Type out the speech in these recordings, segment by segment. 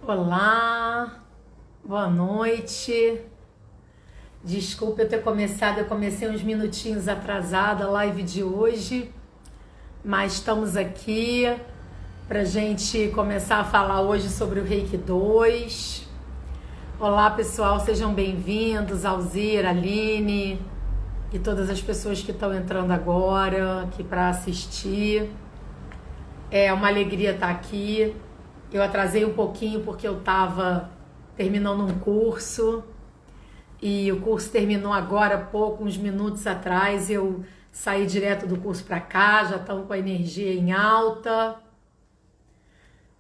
Olá, boa noite. Desculpa eu ter começado, eu comecei uns minutinhos atrasada a live de hoje, mas estamos aqui para gente começar a falar hoje sobre o Reiki 2. Olá pessoal, sejam bem-vindos, Alzira, Aline e todas as pessoas que estão entrando agora aqui para assistir. É uma alegria estar aqui. Eu atrasei um pouquinho porque eu estava terminando um curso e o curso terminou agora há pouco, uns minutos atrás. Eu saí direto do curso para cá, já estamos com a energia em alta.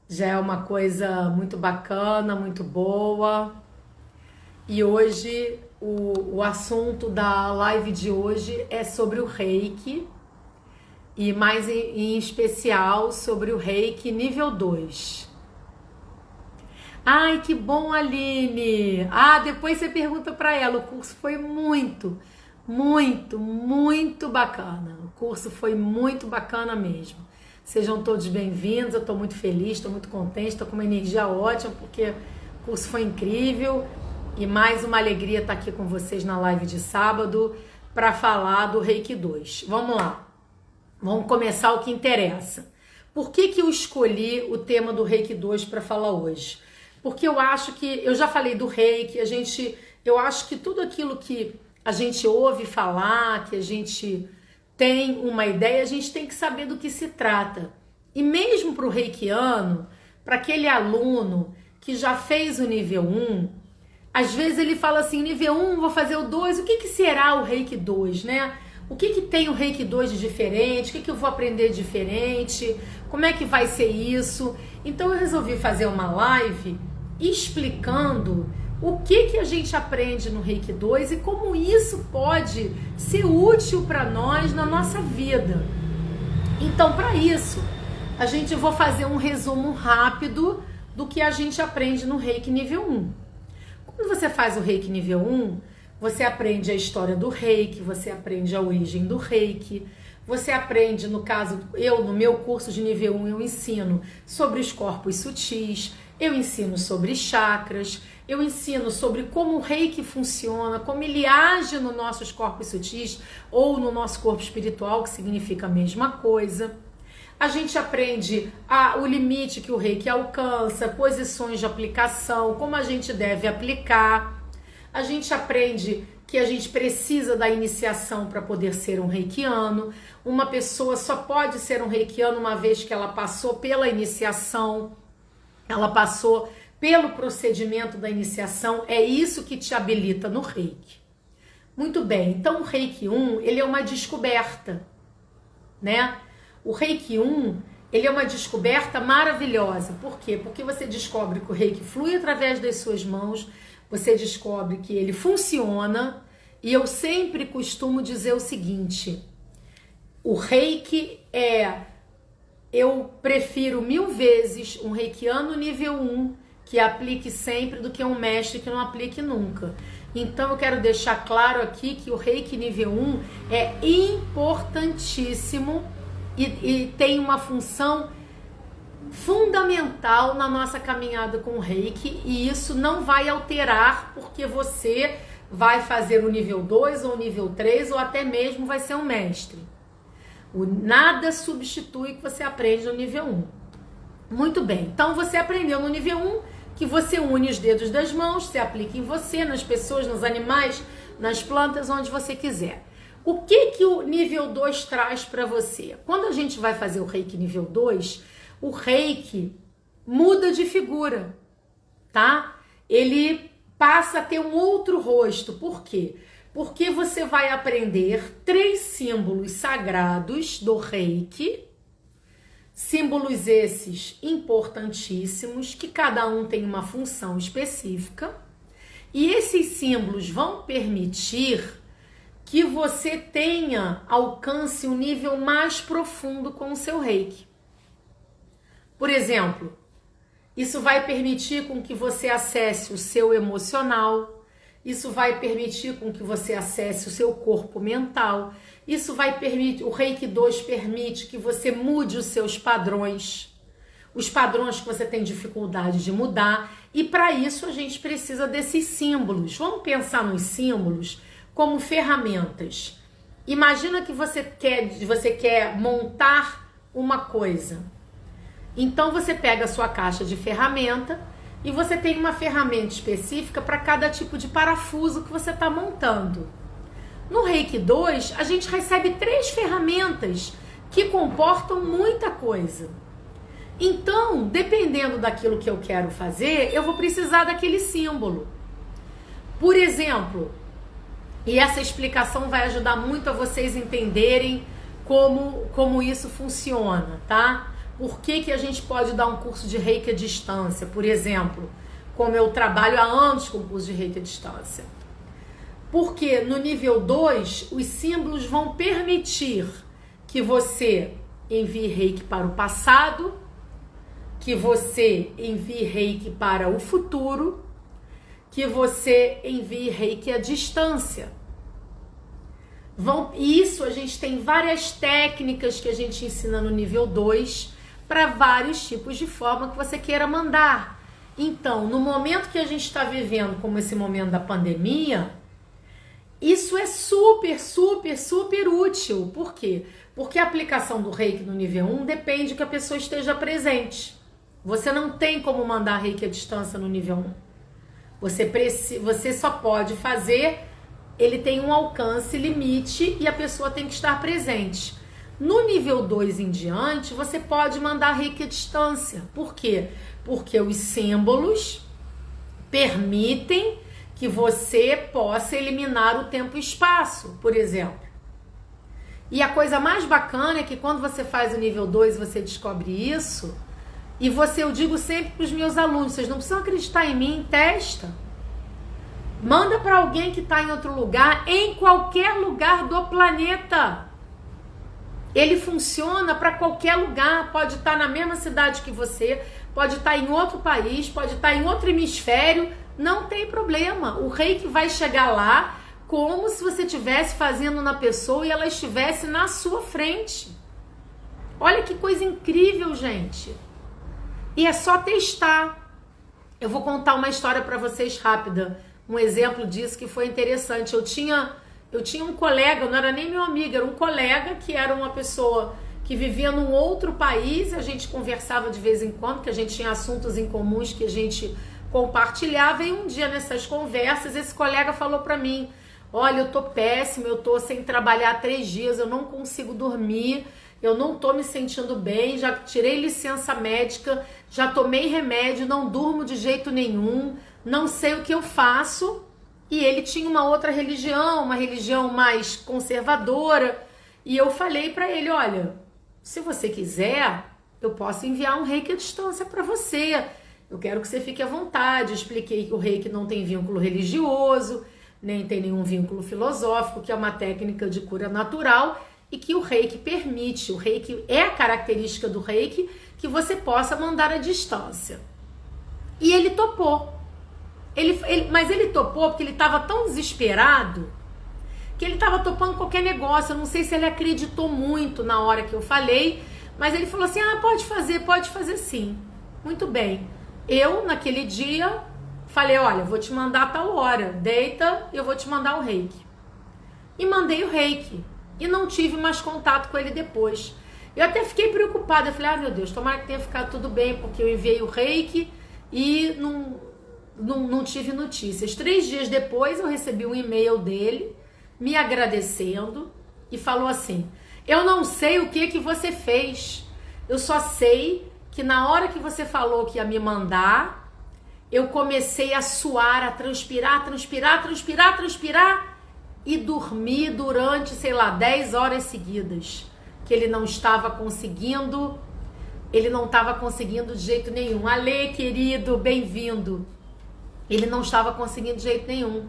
Já é uma coisa muito bacana, muito boa. E hoje, o assunto da live de hoje é sobre o Reiki e mais em especial sobre o Reiki nível 2. Ai, que bom, Aline! Depois você pergunta para ela. O curso foi muito bacana. O curso foi muito bacana mesmo. Sejam todos bem-vindos. Eu estou muito feliz, estou muito contente, estou com uma energia ótima porque o curso foi incrível. E mais uma alegria estar aqui com vocês na live de sábado para falar do Reiki 2. Vamos lá. Vamos começar o que interessa. Por que eu escolhi o tema do Reiki 2 para falar hoje? Porque eu acho que, eu já falei do Reiki, eu acho que tudo aquilo que a gente ouve falar, que a gente tem uma ideia, a gente tem que saber do que se trata. E mesmo para o reikiano, para aquele aluno que já fez o nível 1, às vezes ele fala assim, nível 1, vou fazer o 2, o que será o Reiki 2, né? O que tem o Reiki 2 de diferente? O que eu vou aprender diferente? Como é que vai ser isso? Então eu resolvi fazer uma live explicando o que a gente aprende no Reiki 2 e como isso pode ser útil para nós na nossa vida. Então, para isso, vou fazer um resumo rápido do que a gente aprende no Reiki nível 1. Quando você faz o Reiki nível 1, você aprende a história do Reiki, você aprende a origem do Reiki, você aprende, no caso, no meu curso de nível 1, eu ensino sobre os corpos sutis, eu ensino sobre chakras, eu ensino sobre como o Reiki funciona, como ele age nos nossos corpos sutis ou no nosso corpo espiritual, que significa a mesma coisa. A gente aprende o limite que o Reiki alcança, posições de aplicação, como a gente deve aplicar. A gente aprende que a gente precisa da iniciação para poder ser um reikiano. Uma pessoa só pode ser um reikiano uma vez que ela passou pela iniciação, ela passou pelo procedimento da iniciação. É isso que te habilita no Reiki. Muito bem, então o Reiki 1, ele é uma descoberta, né? O Reiki 1, ele é uma descoberta maravilhosa. Por quê? Porque você descobre que o Reiki flui através das suas mãos, você descobre que ele funciona, e eu sempre costumo dizer o seguinte, o Reiki eu prefiro 1000 vezes um reikiano nível 1 que aplique sempre do que um mestre que não aplique nunca. Então eu quero deixar claro aqui que o Reiki nível 1 é importantíssimo e tem uma função fundamental na nossa caminhada com o Reiki, e isso não vai alterar porque você vai fazer o nível 2 ou o nível 3 ou até mesmo vai ser um mestre. Nada substitui o que você aprende no nível 1. Muito bem, então você aprendeu no nível 1 que você une os dedos das mãos, você aplica em você, nas pessoas, nos animais, nas plantas, onde você quiser. O que o nível 2 traz para você? Quando a gente vai fazer o Reiki nível 2, o Reiki muda de figura, tá? Ele passa a ter um outro rosto. Por quê? Porque você vai aprender 3 símbolos sagrados do Reiki, símbolos esses importantíssimos, que cada um tem uma função específica, e esses símbolos vão permitir que você alcance um nível mais profundo com o seu Reiki. Por exemplo, isso vai permitir com que você acesse o seu emocional, isso vai permitir com que você acesse o seu corpo mental, isso vai permitir, o Reiki 2 permite que você mude os seus padrões. os padrões que você tem dificuldade de mudar, e para isso a gente precisa desses símbolos. Vamos pensar nos símbolos como ferramentas. Imagina que você quer montar uma coisa. Então você pega a sua caixa de ferramenta e você tem uma ferramenta específica para cada tipo de parafuso que você está montando. No Reiki 2, a gente recebe 3 ferramentas que comportam muita coisa. Então, dependendo daquilo que eu quero fazer, eu vou precisar daquele símbolo. Por exemplo, e essa explicação vai ajudar muito a vocês entenderem como isso funciona, tá? Por que a gente pode dar um curso de Reiki à distância, por exemplo, como eu trabalho há anos com curso de Reiki à distância. Porque no nível 2, os símbolos vão permitir que você envie Reiki para o passado, que você envie Reiki para o futuro, que você envie Reiki à distância. Isso a gente tem várias técnicas que a gente ensina no nível 2 para vários tipos de forma que você queira mandar. Então, no momento que a gente está vivendo, como esse momento da pandemia, isso é super, super, super útil. Por quê? Porque a aplicação do Reiki no nível 1 depende que a pessoa esteja presente. Você não tem como mandar Reiki à distância no nível 1. Você só pode fazer, ele tem um alcance limite e a pessoa tem que estar presente. No nível 2 em diante, você pode mandar Reiki à distância. Por quê? Porque os símbolos permitem que você possa eliminar o tempo e espaço, por exemplo. E a coisa mais bacana é que quando você faz o nível 2, você descobre isso, e eu digo sempre para os meus alunos, vocês não precisam acreditar em mim, testa. Manda para alguém que está em outro lugar, em qualquer lugar do planeta. Ele funciona para qualquer lugar, pode estar na mesma cidade que você, pode estar em outro país, pode estar em outro hemisfério, não tem problema. O Reiki vai chegar lá como se você estivesse fazendo na pessoa e ela estivesse na sua frente. Olha que coisa incrível, gente. E é só testar. Eu vou contar uma história para vocês rápida, um exemplo disso que foi interessante. Eu tinha um colega, não era nem meu amigo, era um colega que era uma pessoa que vivia num outro país, a gente conversava de vez em quando, que a gente tinha assuntos em comuns que a gente compartilhava, e um dia nessas conversas, esse colega falou pra mim, olha, eu tô péssimo, eu tô sem trabalhar há 3 dias, eu não consigo dormir, eu não tô me sentindo bem, já tirei licença médica, já tomei remédio, não durmo de jeito nenhum, não sei o que eu faço. E ele tinha uma outra religião, uma religião mais conservadora. E eu falei para ele, olha, se você quiser, eu posso enviar um Reiki à distância para você. Eu quero que você fique à vontade. Eu expliquei que o Reiki não tem vínculo religioso, nem tem nenhum vínculo filosófico, que é uma técnica de cura natural e que o Reiki permite. O Reiki é a característica do Reiki que você possa mandar à distância. E ele topou. Mas ele topou porque ele estava tão desesperado que ele estava topando qualquer negócio. Eu não sei se ele acreditou muito na hora que eu falei, mas ele falou assim, pode fazer sim. Muito bem. Eu, naquele dia, falei, olha, vou te mandar a tal hora, deita, eu vou te mandar o Reiki. E mandei o Reiki. E não tive mais contato com ele depois. Eu até fiquei preocupada, eu falei, meu Deus, tomara que tenha ficado tudo bem, porque eu enviei o Reiki e não tive notícias. 3 dias depois eu recebi um e-mail dele me agradecendo e falou assim, eu não sei o que você fez, eu só sei que na hora que você falou que ia me mandar, eu comecei a suar, a transpirar e dormi durante, 10 horas seguidas, que ele não estava conseguindo de jeito nenhum. Ale, querido, bem-vindo. Ele não estava conseguindo de jeito nenhum.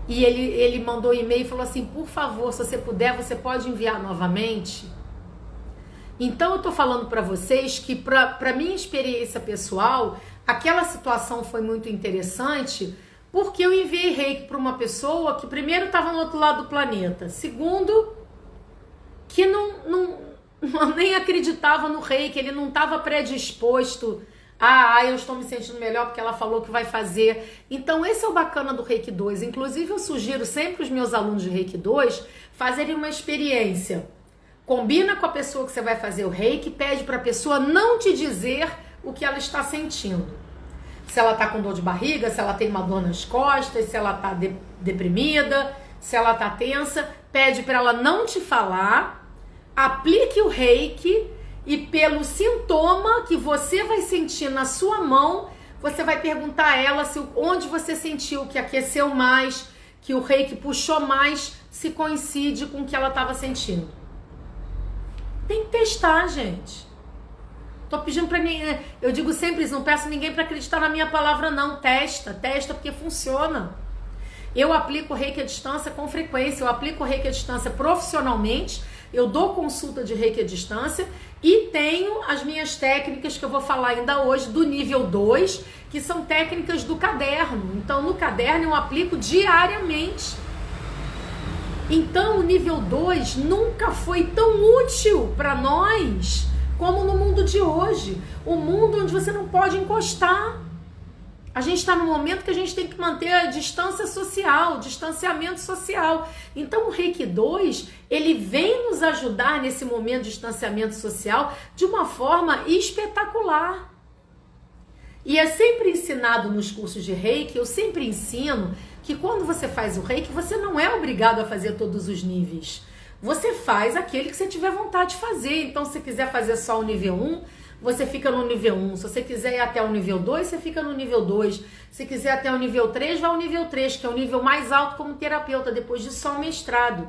E ele mandou um e-mail e falou assim, por favor, se você puder, você pode enviar novamente? Então eu tô falando para vocês que para minha experiência pessoal, aquela situação foi muito interessante, porque eu enviei Reiki para uma pessoa que primeiro estava no outro lado do planeta, segundo, que nem acreditava no reiki, ele não estava predisposto eu estou me sentindo melhor porque ela falou que vai fazer. Então esse é o bacana do Reiki 2. Inclusive eu sugiro sempre os meus alunos de Reiki 2 fazerem uma experiência. Combina com a pessoa que você vai fazer o Reiki, pede para a pessoa não te dizer o que ela está sentindo. Se ela está com dor de barriga, se ela tem uma dor nas costas, se ela está deprimida, se ela está tensa, pede para ela não te falar, aplique o Reiki e pelo sintoma que você vai sentir na sua mão, você vai perguntar a ela onde você sentiu que aqueceu mais, que o Reiki puxou mais, se coincide com o que ela estava sentindo. Tem que testar, gente. Tô pedindo para ninguém, eu digo sempre, não peço ninguém para acreditar na minha palavra não, testa porque funciona. Eu aplico o Reiki à distância com frequência, eu aplico o Reiki à distância profissionalmente, eu dou consulta de Reiki à distância e tenho as minhas técnicas que eu vou falar ainda hoje do nível 2, que são técnicas do caderno. Então no caderno eu aplico diariamente. Então o nível 2 nunca foi tão útil para nós como no mundo de hoje, o mundo onde você não pode encostar. A gente está no momento que a gente tem que manter a distância social, distanciamento social. Então o Reiki 2, ele vem nos ajudar nesse momento de distanciamento social de uma forma espetacular. E é sempre ensinado nos cursos de Reiki, eu sempre ensino que quando você faz o Reiki, você não é obrigado a fazer todos os níveis. Você faz aquele que você tiver vontade de fazer. Então, se você quiser fazer só o nível 1, você fica no nível 1. Se você quiser ir até o nível 2, você fica no nível 2. Se quiser até o nível 3, vai ao nível 3, que é o nível mais alto como terapeuta, depois de só o mestrado.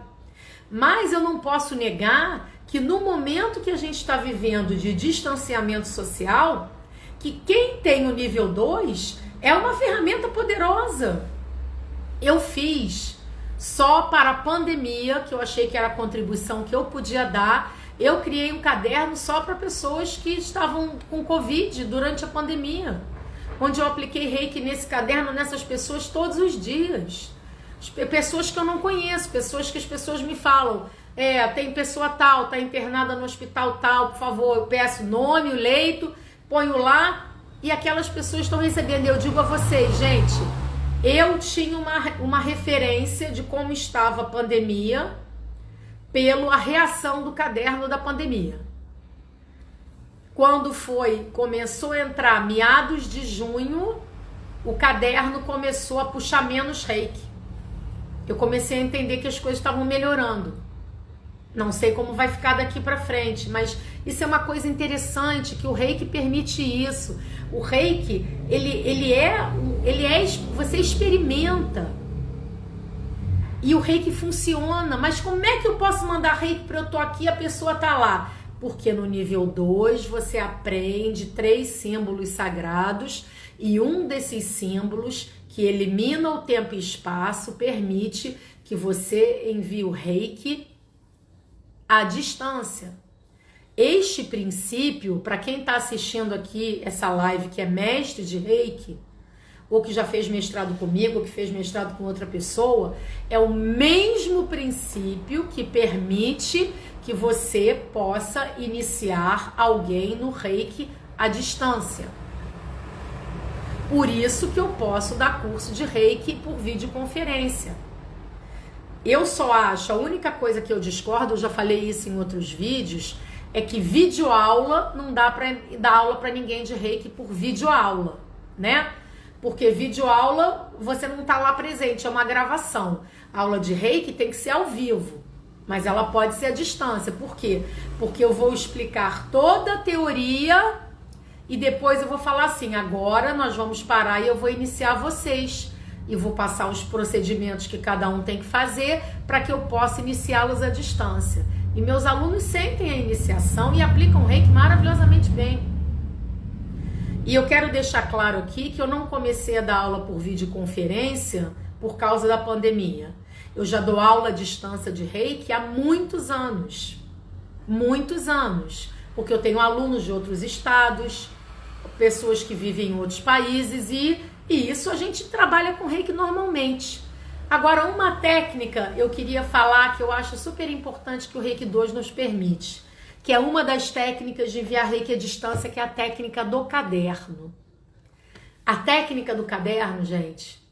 Mas eu não posso negar que no momento que a gente está vivendo de distanciamento social, que quem tem o nível 2 é uma ferramenta poderosa. Eu fiz só para a pandemia, que eu achei que era a contribuição que eu podia dar. Eu criei um caderno só para pessoas que estavam com Covid durante a pandemia, onde eu apliquei Reiki nesse caderno, nessas pessoas todos os dias. Pessoas que eu não conheço, pessoas que as pessoas me falam, tem pessoa tal, está internada no hospital tal, por favor, eu peço nome, o leito, ponho lá, e aquelas pessoas estão recebendo. Eu digo a vocês, gente, eu tinha uma referência de como estava a pandemia pela reação do caderno da pandemia. Quando começou a entrar meados de junho, o caderno começou a puxar menos Reiki. Eu comecei a entender que as coisas estavam melhorando. Não sei como vai ficar daqui para frente, mas isso é uma coisa interessante, que o Reiki permite isso. O Reiki, você experimenta. E o Reiki funciona. Mas como é que eu posso mandar Reiki para eu tô aqui e a pessoa tá lá? Porque no nível 2 você aprende 3 símbolos sagrados e um desses símbolos que elimina o tempo e espaço permite que você envie o Reiki à distância. Este princípio, para quem está assistindo aqui essa live que é mestre de Reiki, ou que já fez mestrado comigo, ou que fez mestrado com outra pessoa, é o mesmo princípio que permite que você possa iniciar alguém no Reiki à distância. Por isso que eu posso dar curso de Reiki por videoconferência. Eu só acho, a única coisa que eu discordo, eu já falei isso em outros vídeos, é que videoaula não dá para dar aula para ninguém de Reiki por videoaula, né? Porque videoaula você não tá lá presente, é uma gravação. A aula de Reiki tem que ser ao vivo, mas ela pode ser à distância. Por quê? Porque eu vou explicar toda a teoria e depois eu vou falar assim, agora nós vamos parar e eu vou iniciar vocês. E vou passar os procedimentos que cada um tem que fazer para que eu possa iniciá-los à distância. E meus alunos sentem a iniciação e aplicam Reiki maravilhosamente bem. E eu quero deixar claro aqui que eu não comecei a dar aula por videoconferência por causa da pandemia. Eu já dou aula à distância de Reiki há muitos anos. Muitos anos. Porque eu tenho alunos de outros estados, pessoas que vivem em outros países e isso a gente trabalha com Reiki normalmente. Agora, uma técnica eu queria falar que eu acho super importante que o Reiki 2 nos permite, que é uma das técnicas de enviar reiki à distância, que é a técnica do caderno. A técnica do caderno, gente,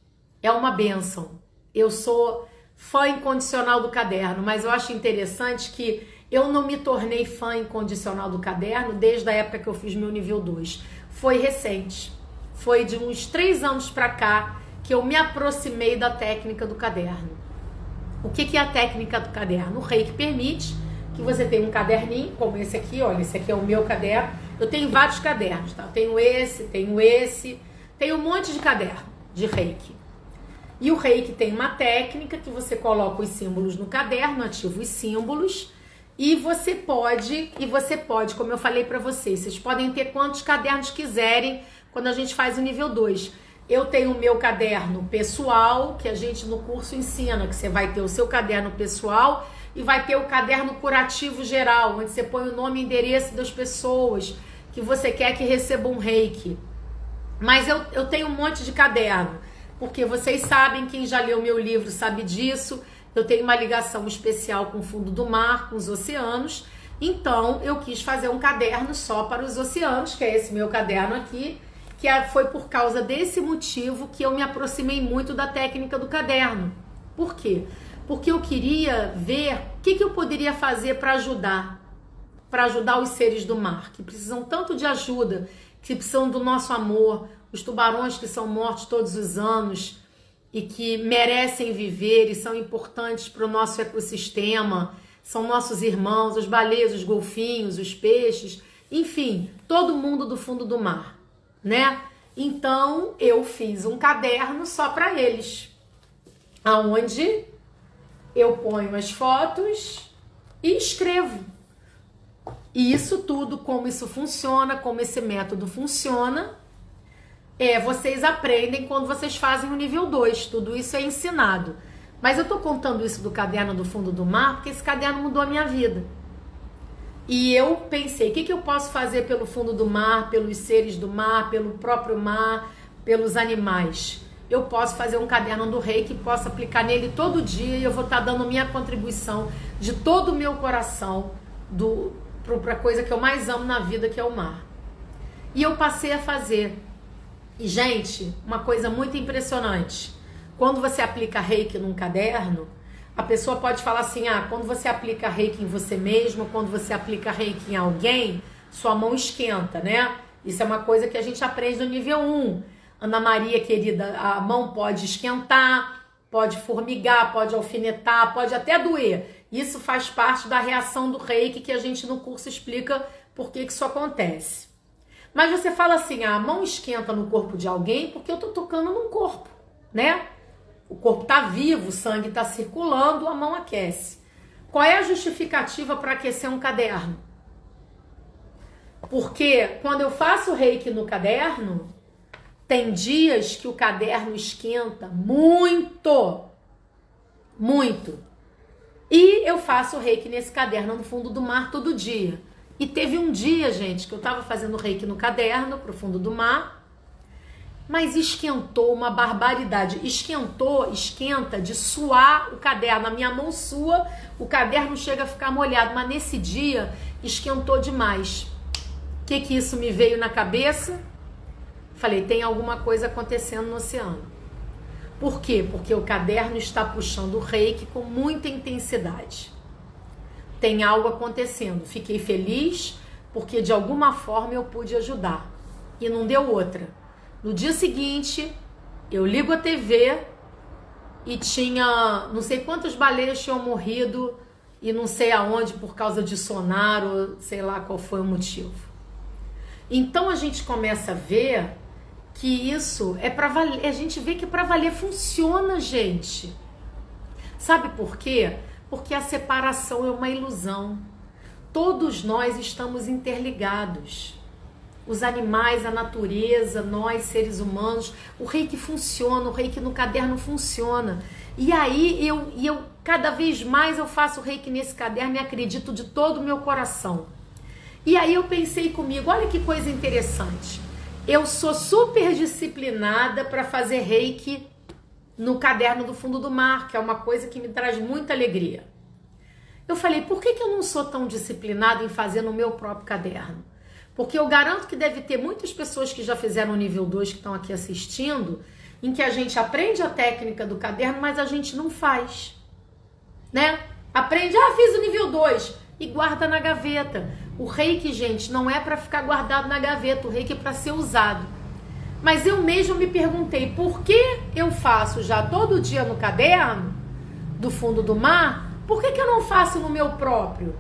é uma bênção. Eu sou fã incondicional do caderno, mas eu acho interessante que eu não me tornei fã incondicional do caderno desde a época que eu fiz meu nível 2. Foi recente. Foi de uns 3 anos pra cá que eu me aproximei da técnica do caderno. O que é a técnica do caderno? O Reiki permite que você tenha um caderninho, como esse aqui, olha, esse aqui é o meu caderno. Eu tenho vários cadernos, tá? Eu tenho esse, tenho um monte de caderno de Reiki. E o Reiki tem uma técnica que você coloca os símbolos no caderno, ativa os símbolos, e você pode, como eu falei pra vocês podem ter quantos cadernos quiserem quando a gente faz o nível 2. Eu tenho o meu caderno pessoal, que a gente no curso ensina, que você vai ter o seu caderno pessoal e vai ter o caderno curativo geral, onde você põe o nome e endereço das pessoas que você quer que recebam um reiki. Mas eu tenho um monte de caderno, porque vocês sabem, quem já leu meu livro sabe disso, eu tenho uma ligação especial com o fundo do mar, com os oceanos, então eu quis fazer um caderno só para os oceanos, que é esse meu caderno aqui, que foi por causa desse motivo que eu me aproximei muito da técnica do caderno. Por quê? Porque eu queria ver o que eu poderia fazer para ajudar os seres do mar, que precisam tanto de ajuda, que precisam do nosso amor, os tubarões que são mortos todos os anos e que merecem viver e são importantes para o nosso ecossistema, são nossos irmãos, as baleias, os golfinhos, os peixes, enfim, todo mundo do fundo do mar, né? Então eu fiz um caderno só para eles, aonde eu ponho as fotos e escrevo. E isso tudo, como isso funciona, como esse método funciona, vocês aprendem quando vocês fazem o nível 2, tudo isso é ensinado. Mas eu tô contando isso do caderno do fundo do mar, porque esse caderno mudou a minha vida. E eu pensei, o que eu posso fazer pelo fundo do mar, pelos seres do mar, pelo próprio mar, pelos animais? Eu posso fazer um caderno do Reiki, posso aplicar nele todo dia e eu vou estar dando minha contribuição de todo o meu coração para a coisa que eu mais amo na vida, que é o mar. E eu passei a fazer. E, gente, uma coisa muito impressionante. Quando você aplica Reiki num caderno, a pessoa pode falar assim, quando você aplica Reiki em você mesmo, quando você aplica Reiki em alguém, sua mão esquenta, né? Isso é uma coisa que a gente aprende no nível 1. Ana Maria, querida, a mão pode esquentar, pode formigar, pode alfinetar, pode até doer. Isso faz parte da reação do Reiki, que a gente no curso explica por que isso acontece. Mas você fala assim, a mão esquenta no corpo de alguém porque eu tô tocando num corpo, né? O corpo tá vivo, o sangue tá circulando, a mão aquece. Qual é a justificativa para aquecer um caderno? Porque quando eu faço Reiki no caderno, tem dias que o caderno esquenta muito, muito. E eu faço Reiki nesse caderno no fundo do mar todo dia. E teve um dia, gente, que eu tava fazendo Reiki no caderno, pro fundo do mar, mas esquentou uma barbaridade. Esquenta de suar o caderno. A minha mão sua, o caderno chega a ficar molhado, mas nesse dia esquentou demais. O que isso me veio na cabeça? Falei, tem alguma coisa acontecendo no oceano. Por quê? Porque o caderno está puxando o Reiki com muita intensidade. Tem algo acontecendo. Fiquei feliz porque de alguma forma eu pude ajudar. E não deu outra. No dia seguinte, eu ligo a TV e tinha, não sei quantas baleias tinham morrido e não sei aonde por causa de sonar ou sei lá qual foi o motivo. Então a gente começa a ver que isso é para valer. A gente vê que para valer funciona, gente. Sabe por quê? Porque a separação é uma ilusão. Todos nós estamos interligados. Os animais, a natureza, nós, seres humanos. O Reiki funciona, o Reiki no caderno funciona. E aí, eu cada vez mais eu faço Reiki nesse caderno e acredito de todo o meu coração. E aí eu pensei comigo, olha que coisa interessante. Eu sou super disciplinada para fazer Reiki no caderno do fundo do mar, que é uma coisa que me traz muita alegria. eu falei, por que eu não sou tão disciplinado em fazer no meu próprio caderno? Porque eu garanto que deve ter muitas pessoas que já fizeram o nível 2 que estão aqui assistindo, em que a gente aprende a técnica do caderno, mas a gente não faz, né? Aprende, fiz o nível 2 e guarda na gaveta. O reiki, gente, não é para ficar guardado na gaveta, o reiki é para ser usado. Mas eu mesmo me perguntei, por que eu faço já todo dia no caderno do fundo do mar? Por que eu não faço no meu próprio?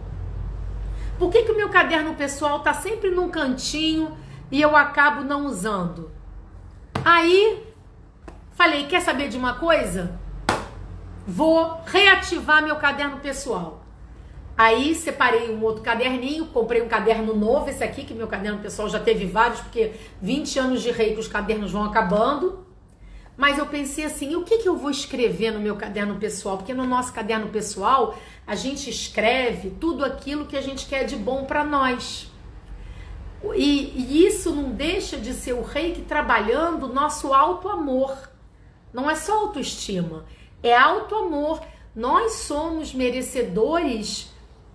Por que o meu caderno pessoal tá sempre num cantinho e eu acabo não usando? Aí, falei, quer saber de uma coisa? Vou reativar meu caderno pessoal. Aí, separei um outro caderninho, comprei um caderno novo, esse aqui, que meu caderno pessoal já teve vários, porque 20 anos de reiki os cadernos vão acabando. Mas eu pensei assim, o que eu vou escrever no meu caderno pessoal? Porque no nosso caderno pessoal, a gente escreve tudo aquilo que a gente quer de bom para nós. E isso não deixa de ser o reiki trabalhando o nosso auto-amor. Não é só autoestima, é auto-amor. Nós somos merecedores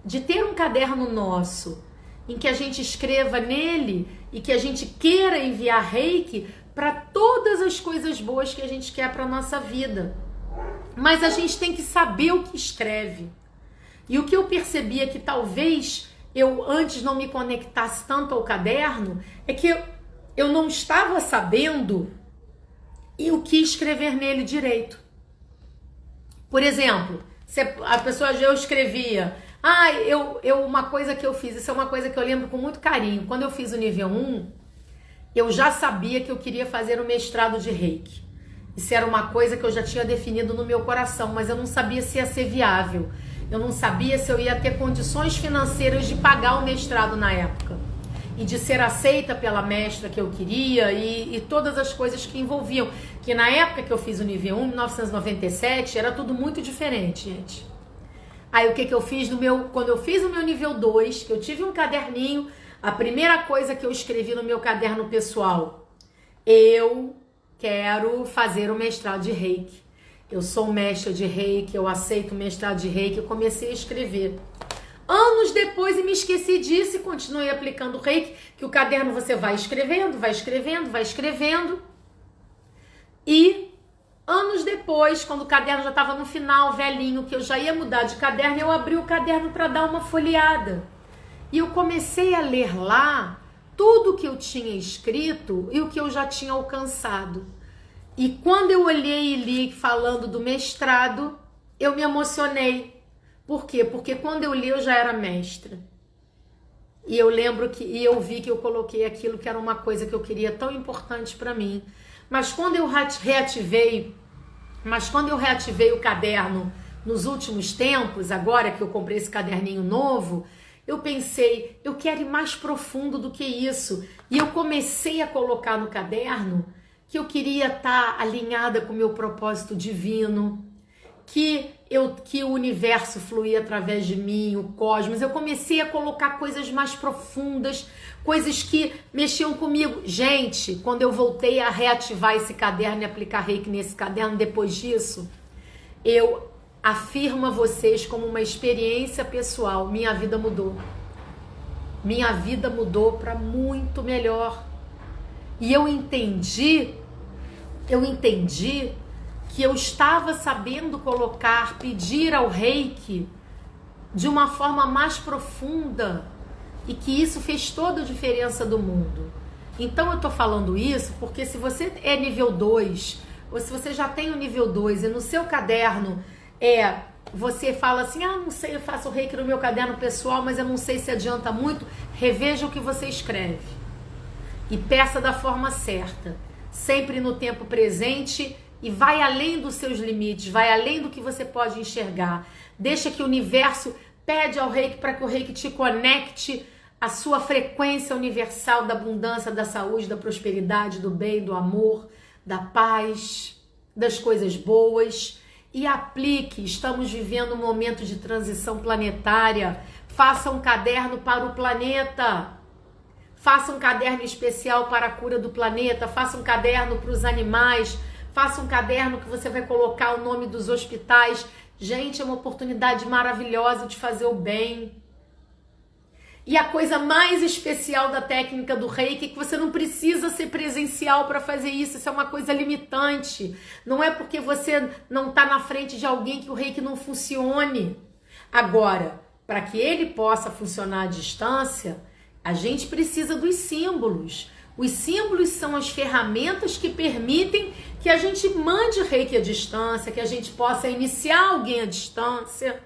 de ter um caderno nosso, em que a gente escreva nele e que a gente queira enviar reiki para todas as coisas boas que a gente quer para nossa vida. Mas a gente tem que saber o que escreve. E o que eu percebi é que talvez eu antes não me conectasse tanto ao caderno, é que eu não estava sabendo o que escrever nele direito. Por exemplo, a pessoa, eu escrevia, uma coisa que eu fiz, isso é uma coisa que eu lembro com muito carinho. Quando eu fiz o nível 1, eu já sabia que eu queria fazer o mestrado de reiki. Isso era uma coisa que eu já tinha definido no meu coração, mas eu não sabia se ia ser viável. Eu não sabia se eu ia ter condições financeiras de pagar o mestrado na época. E de ser aceita pela mestra que eu queria e todas as coisas que envolviam. Que na época que eu fiz o nível 1, em 1997, era tudo muito diferente, gente. Aí o que eu fiz quando eu fiz o meu nível 2, que eu tive um caderninho, a primeira coisa que eu escrevi no meu caderno pessoal, eu quero fazer o mestrado de reiki. Eu sou mestra de reiki, eu aceito o mestrado de reiki. Eu comecei a escrever. Anos depois, e me esqueci disso e continuei aplicando o reiki, que o caderno você vai escrevendo, vai escrevendo, vai escrevendo. E anos depois, quando o caderno já estava no final, velhinho, que eu já ia mudar de caderno, eu abri o caderno para dar uma folheada. E eu comecei a ler lá tudo o que eu tinha escrito e o que eu já tinha alcançado. E quando eu olhei e li falando do mestrado, eu me emocionei. Por quê? Porque quando eu li eu já era mestra. E eu lembro e eu vi que eu coloquei aquilo que era uma coisa que eu queria tão importante para mim. Mas quando eu reativei o caderno nos últimos tempos, agora que eu comprei esse caderninho novo, eu pensei, eu quero ir mais profundo do que isso. E eu comecei a colocar no caderno que eu queria estar alinhada com o meu propósito divino, que o universo fluía através de mim, o cosmos. Eu comecei a colocar coisas mais profundas, coisas que mexiam comigo. Gente, quando eu voltei a reativar esse caderno e aplicar reiki nesse caderno, depois disso, eu afirmo a vocês como uma experiência pessoal, minha vida mudou. Minha vida mudou para muito melhor. E eu entendi que eu estava sabendo pedir ao reiki de uma forma mais profunda e que isso fez toda a diferença do mundo. Então eu tô falando isso porque se você é nível 2, ou se você já tem o nível 2 e no seu caderno você fala assim, não sei, eu faço reiki no meu caderno pessoal, mas eu não sei se adianta muito, reveja o que você escreve e peça da forma certa, sempre no tempo presente, e vai além dos seus limites, vai além do que você pode enxergar. Deixa que o universo pede ao reiki para que o reiki te conecte à sua frequência universal da abundância, da saúde, da prosperidade, do bem, do amor, da paz, das coisas boas. E aplique, estamos vivendo um momento de transição planetária. Faça um caderno para o planeta. Faça um caderno especial para a cura do planeta. Faça um caderno para os animais. Faça um caderno que você vai colocar o nome dos hospitais Gente, é uma oportunidade maravilhosa de fazer o bem. E a coisa mais especial da técnica do reiki é que você não precisa ser presencial para fazer isso. Isso é uma coisa limitante. Não é porque você não está na frente de alguém que o reiki não funcione. Agora, para que ele possa funcionar à distância, a gente precisa dos símbolos. Os símbolos são as ferramentas que permitem que a gente mande reiki à distância, que a gente possa iniciar alguém à distância,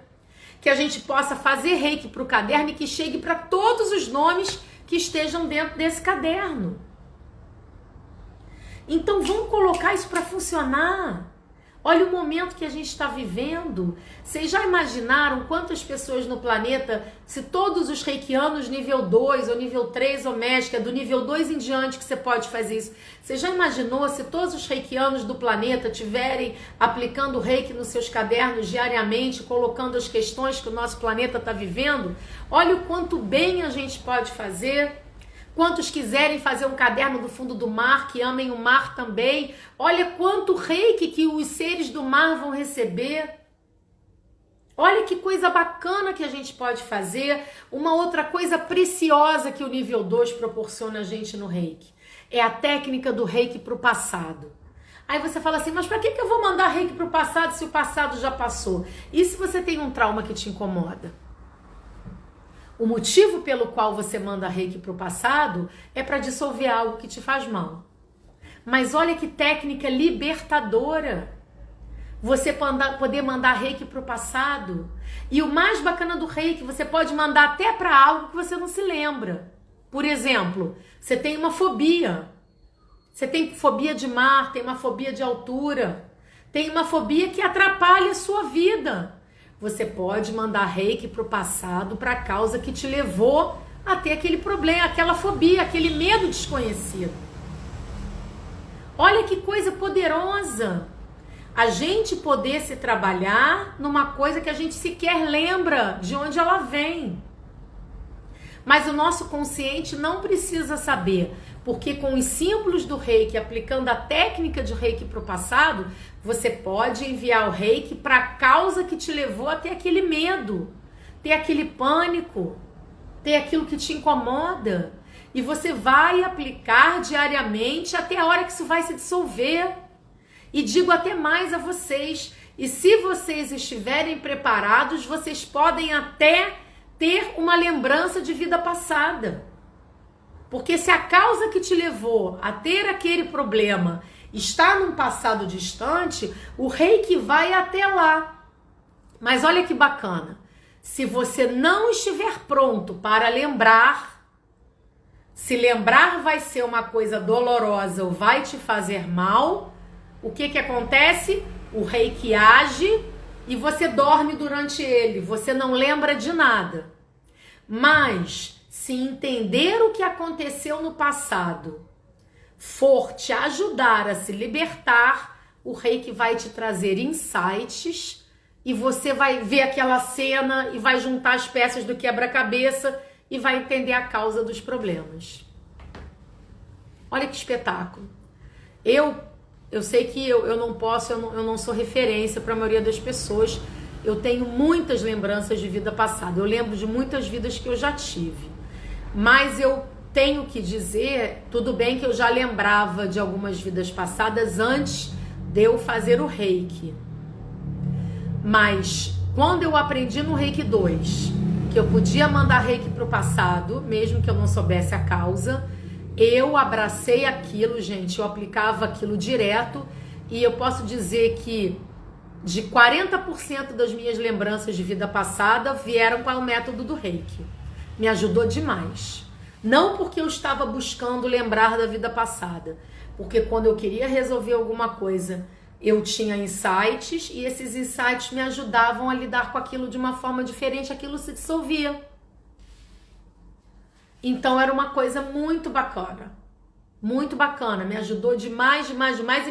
que a gente possa fazer reiki para o caderno e que chegue para todos os nomes que estejam dentro desse caderno. Então vamos colocar isso para funcionar. Olha o momento que a gente está vivendo. Vocês já imaginaram quantas pessoas no planeta, se todos os reikianos nível 2 ou nível 3 ou mestre, é do nível 2 em diante que você pode fazer isso. Você já imaginou se todos os reikianos do planeta tiverem aplicando reiki nos seus cadernos diariamente, colocando as questões que o nosso planeta está vivendo? Olha o quanto bem a gente pode fazer. Quantos quiserem fazer um caderno do fundo do mar, que amem o mar também. Olha quanto reiki que os seres do mar vão receber. Olha que coisa bacana que a gente pode fazer. Uma outra coisa preciosa que o nível 2 proporciona a gente no reiki é a técnica do reiki para o passado. Aí você fala assim, mas para que eu vou mandar reiki para o passado se o passado já passou? E se você tem um trauma que te incomoda? O motivo pelo qual você manda reiki para o passado é para dissolver algo que te faz mal. Mas olha que técnica libertadora. Você poder mandar reiki para o passado. E o mais bacana do reiki, você pode mandar até para algo que você não se lembra. Por exemplo, você tem uma fobia. Você tem fobia de mar, tem uma fobia de altura. Tem uma fobia que atrapalha a sua vida. Você pode mandar reiki para o passado, para a causa que te levou a ter aquele problema, aquela fobia, aquele medo desconhecido. Olha que coisa poderosa. A gente poder se trabalhar numa coisa que a gente sequer lembra de onde ela vem. Mas o nosso consciente não precisa saber, porque com os símbolos do reiki, aplicando a técnica de reiki para o passado, você pode enviar o reiki para a causa que te levou a ter aquele medo, ter aquele pânico, ter aquilo que te incomoda. E você vai aplicar diariamente até a hora que isso vai se dissolver. E digo até mais a vocês, e se vocês estiverem preparados, vocês podem até ter uma lembrança de vida passada. Porque se a causa que te levou a ter aquele problema está num passado distante, o reiki vai até lá. Mas olha que bacana, se você não estiver pronto para lembrar, se lembrar vai ser uma coisa dolorosa ou vai te fazer mal, o que acontece? O reiki age e você dorme durante ele, você não lembra de nada. Mas se entender o que aconteceu no passado for te ajudar a se libertar, o reiki vai te trazer insights e você vai ver aquela cena e vai juntar as peças do quebra-cabeça e vai entender a causa dos problemas. Olha que espetáculo. Eu sei que eu não posso, eu não sou referência para a maioria das pessoas. Eu tenho muitas lembranças de vida passada. Eu lembro de muitas vidas que eu já tive. Mas eu tenho que dizer, tudo bem que eu já lembrava de algumas vidas passadas antes de eu fazer o reiki. Mas quando eu aprendi no reiki 2, que eu podia mandar reiki para o passado, mesmo que eu não soubesse a causa, eu abracei aquilo, gente, eu aplicava aquilo direto e eu posso dizer que de 40% das minhas lembranças de vida passada vieram para o método do reiki. Me ajudou demais. Não porque eu estava buscando lembrar da vida passada, porque quando eu queria resolver alguma coisa, eu tinha insights e esses insights me ajudavam a lidar com aquilo de uma forma diferente, aquilo se dissolvia. Então era uma coisa muito bacana, me ajudou demais e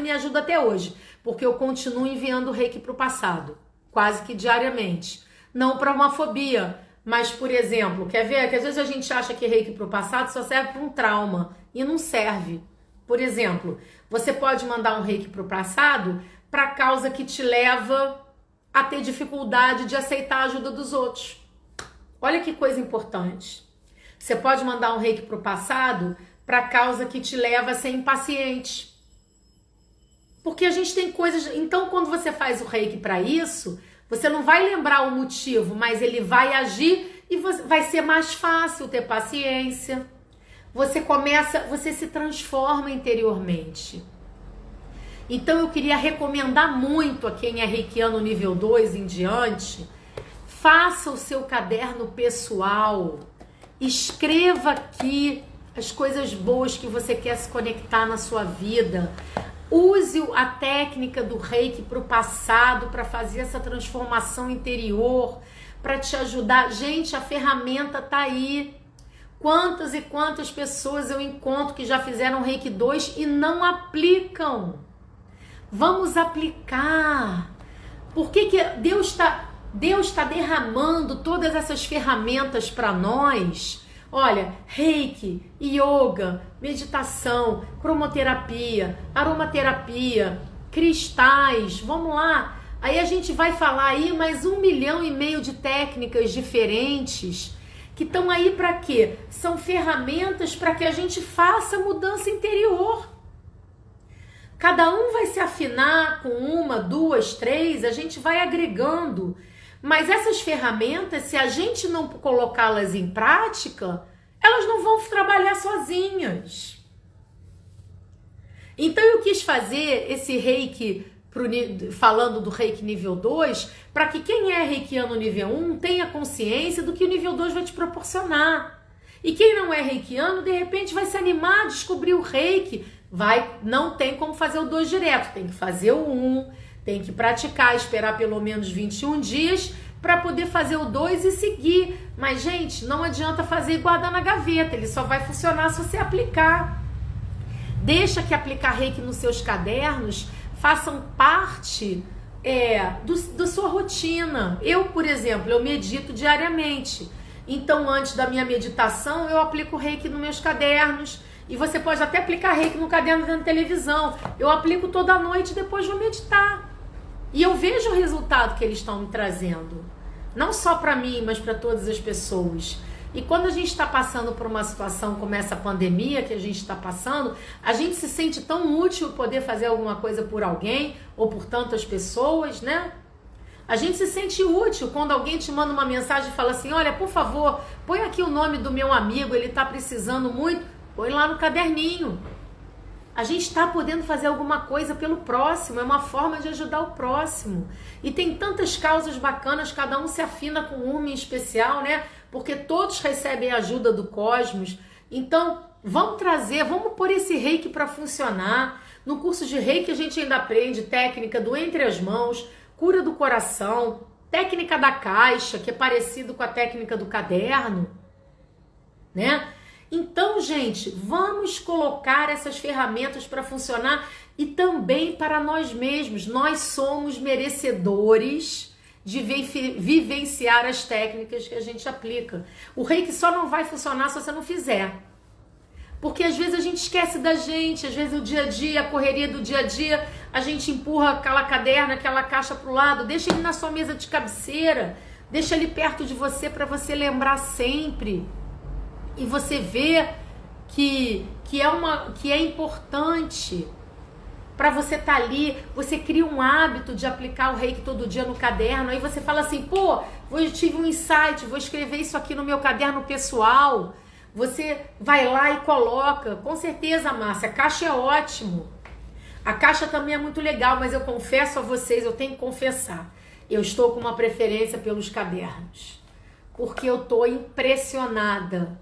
me ajuda até hoje, porque eu continuo enviando reiki para o passado, quase que diariamente, não para uma fobia, mas por exemplo, quer ver que às vezes a gente acha que reiki para o passado só serve para um trauma e não serve. Por exemplo, você pode mandar um reiki para o passado para a causa que te leva a ter dificuldade de aceitar a ajuda dos outros. Olha que coisa importante. Você pode mandar um reiki para o passado, para a causa que te leva a ser impaciente. Porque a gente tem coisas... Então, quando você faz o reiki para isso, você não vai lembrar o motivo, mas ele vai agir e vai ser mais fácil ter paciência. Você se transforma interiormente. Então, eu queria recomendar muito a quem é reikiano nível 2 em diante, faça o seu caderno pessoal, escreva aqui as coisas boas que você quer se conectar na sua vida. Use a técnica do reiki para o passado, para fazer essa transformação interior, para te ajudar. Gente, a ferramenta tá aí. Quantas e quantas pessoas eu encontro que já fizeram reiki 2 e não aplicam? Vamos aplicar. Por que Deus está derramando todas essas ferramentas para nós? Olha, reiki, yoga, meditação, cromoterapia, aromaterapia, cristais, vamos lá. Aí a gente vai falar aí mais 1,5 milhão de técnicas diferentes que estão aí para quê? São ferramentas para que a gente faça mudança interior. Cada um vai se afinar com 1, 2, 3, a gente vai agregando. Mas essas ferramentas, se a gente não colocá-las em prática, elas não vão trabalhar sozinhas. Então eu quis fazer esse reiki, falando do reiki nível 2, para que quem é reikiano nível 1 tenha consciência do que o nível 2 vai te proporcionar. E quem não é reikiano, de repente vai se animar a descobrir o reiki. Não tem como fazer o 2 direto, tem que fazer o 1, tem que praticar, esperar pelo menos 21 dias para poder fazer o 2 e seguir. Mas, gente, não adianta fazer e guardar na gaveta, ele só vai funcionar se você aplicar. Deixa que aplicar reiki nos seus cadernos façam parte da sua rotina. Eu, por exemplo, eu medito diariamente. Então, antes da minha meditação, eu aplico reiki nos meus cadernos. E você pode até aplicar reiki no caderno da televisão. Eu aplico toda noite e depois vou meditar. E eu vejo o resultado que eles estão me trazendo. Não só para mim, mas para todas as pessoas. E quando a gente está passando por uma situação como essa pandemia que a gente está passando, a gente se sente tão útil poder fazer alguma coisa por alguém ou por tantas pessoas, né? A gente se sente útil quando alguém te manda uma mensagem e fala assim, olha, por favor, põe aqui o nome do meu amigo, ele está precisando muito, põe lá no caderninho. A gente está podendo fazer alguma coisa pelo próximo, é uma forma de ajudar o próximo. E tem tantas causas bacanas, cada um se afina com uma em especial, né? Porque todos recebem ajuda do cosmos. Então, vamos pôr esse reiki para funcionar. No curso de reiki a gente ainda aprende técnica do entre as mãos, cura do coração, técnica da caixa, que é parecido com a técnica do caderno, né? Então, gente, vamos colocar essas ferramentas para funcionar e também para nós mesmos. Nós somos merecedores de vivenciar as técnicas que a gente aplica. O reiki só não vai funcionar se você não fizer. Porque às vezes a gente esquece da gente, às vezes o dia a dia, a correria do dia a dia, a gente empurra aquela caderno, aquela caixa para o lado, deixa ele na sua mesa de cabeceira, deixa ele perto de você para você lembrar sempre. E você vê que é importante para você estar ali, você cria um hábito de aplicar o reiki todo dia no caderno, aí você fala assim, pô, eu tive um insight, vou escrever isso aqui no meu caderno pessoal. Você vai lá e coloca, com certeza, Márcia, a caixa é ótimo. A caixa também é muito legal, mas eu confesso a vocês, eu tenho que confessar, eu estou com uma preferência pelos cadernos, porque eu estou impressionada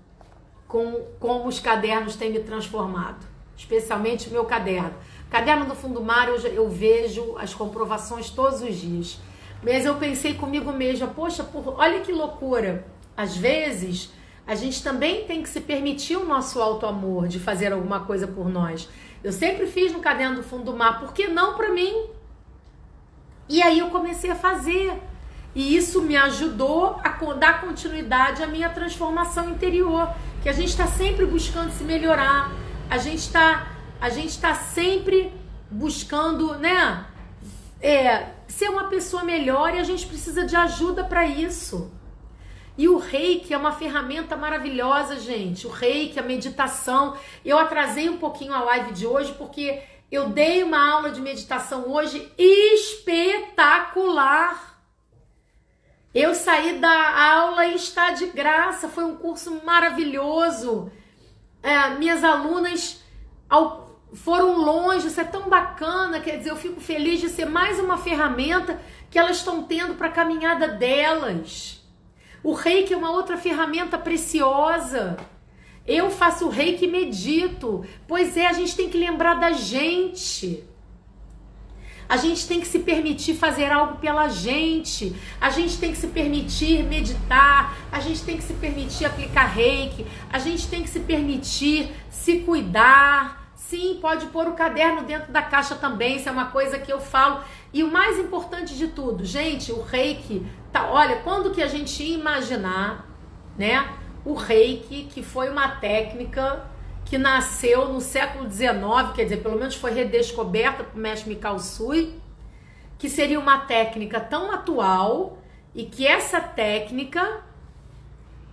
com como os cadernos têm me transformado, especialmente o meu caderno. Caderno do Fundo do Mar, eu vejo as comprovações todos os dias. Mas eu pensei comigo mesma, poxa, olha que loucura. Às vezes, a gente também tem que se permitir o nosso auto-amor de fazer alguma coisa por nós. Eu sempre fiz no Caderno do Fundo do Mar, por que não para mim? E aí eu comecei a fazer. E isso me ajudou a dar continuidade à minha transformação interior. Que a gente está sempre buscando se melhorar. A gente está sempre buscando, né? ser uma pessoa melhor e a gente precisa de ajuda para isso. E o Reiki é uma ferramenta maravilhosa, gente. O Reiki, a meditação. Eu atrasei um pouquinho a live de hoje porque eu dei uma aula de meditação hoje espetacular. Eu saí da aula e está de graça. Foi um curso maravilhoso. Minhas alunas foram longe. Isso é tão bacana. Quer dizer, eu fico feliz de ser mais uma ferramenta que elas estão tendo para a caminhada delas. O Reiki é uma outra ferramenta preciosa. Eu faço o Reiki e medito. Pois é, a gente tem que lembrar da gente. A gente tem que se permitir fazer algo pela gente. A gente tem que se permitir meditar. A gente tem que se permitir aplicar Reiki. A gente tem que se permitir se cuidar. Sim, pode pôr o caderno dentro da caixa também. Isso é uma coisa que eu falo. E o mais importante de tudo, gente, o Reiki, olha, quando que a gente ia imaginar, né, o Reiki, que foi uma técnica que nasceu no século XIX, quer dizer, pelo menos foi redescoberta por mestre Mikao Usui, que seria uma técnica tão atual e que essa técnica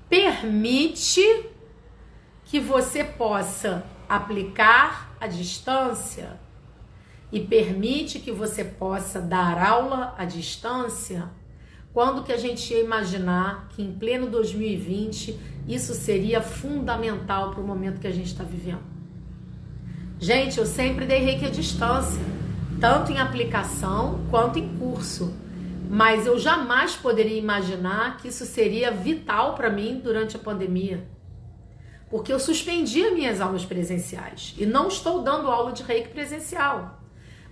permite que você possa aplicar à distância e permite que você possa dar aula à distância. Quando que a gente ia imaginar que em pleno 2020 isso seria fundamental para o momento que a gente está vivendo? Gente, eu sempre dei Reiki à distância, tanto em aplicação quanto em curso, mas eu jamais poderia imaginar que isso seria vital para mim durante a pandemia, porque eu suspendi as minhas aulas presenciais e não estou dando aula de Reiki presencial.